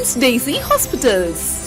Sarans Hospitals.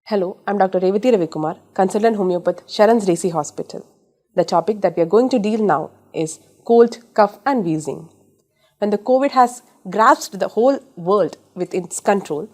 Hello, I'm Dr. Revati Ravikumar, consultant homeopath, Sarans NFC Hospital. The topic that we are going to deal now is cold, cough and wheezing. When the COVID has grasped the whole world with its control,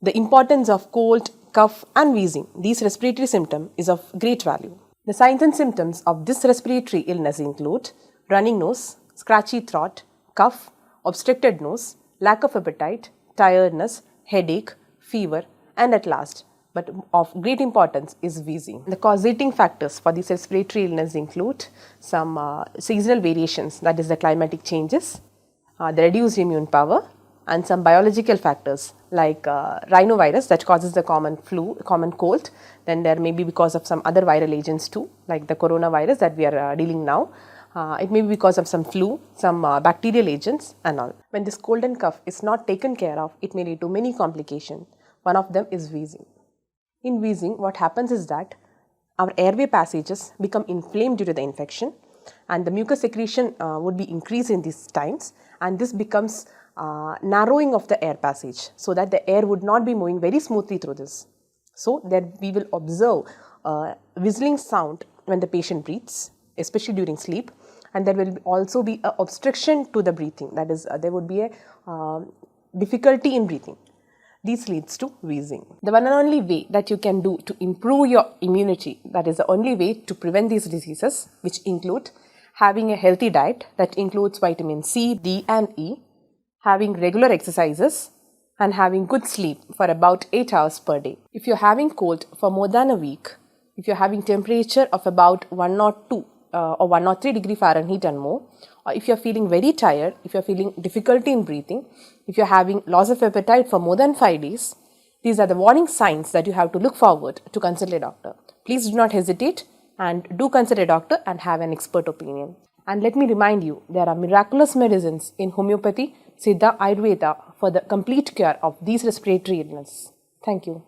the importance of cold, cough and wheezing, these respiratory symptoms, is of great value. The signs and symptoms of this respiratory illness include running nose, scratchy throat, cough, obstructed nose, lack of appetite, tiredness, headache, fever and at last, but of great importance, is wheezing. The causating factors for this respiratory illness include some seasonal variations, that is the climatic changes, the reduced immune power and some biological factors like rhinovirus that causes the common flu, common cold. Then there may be because of some other viral agents too, like the coronavirus that we are dealing now. It may be because of some flu, some bacterial agents and all. When this cold and cough is not taken care of, it may lead to many complications. One of them is wheezing. In wheezing, what happens is that our airway passages become inflamed due to the infection and the mucus secretion would be increased in these times, and this becomes narrowing of the air passage so that the air would not be moving very smoothly through this. So that we will observe whistling sound when the patient breathes, especially during sleep, and there will also be an obstruction to the breathing, that is there would be a difficulty in breathing. This leads to wheezing. The one and only way that you can do to improve your immunity, that is the only way to prevent these diseases, which include having a healthy diet that includes vitamin C, D and E, having regular exercises and having good sleep for about 8 hours per day. If you're having cold for more than a week, if you're having temperature of about 102 or 103 degree Fahrenheit and more, or if you're feeling very tired, if you're feeling difficulty in breathing, if you're having loss of appetite for more than 5 days, these are the warning signs that you have to look forward to consult a doctor. Please do not hesitate and do consult a doctor and have an expert opinion. And let me remind you, there are miraculous medicines in homeopathy, Siddha, Ayurveda for the complete cure of these respiratory illnesses. Thank you.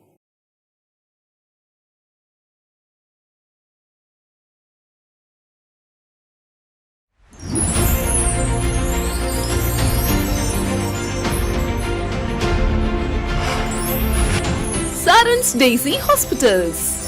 Sarans Hospitals.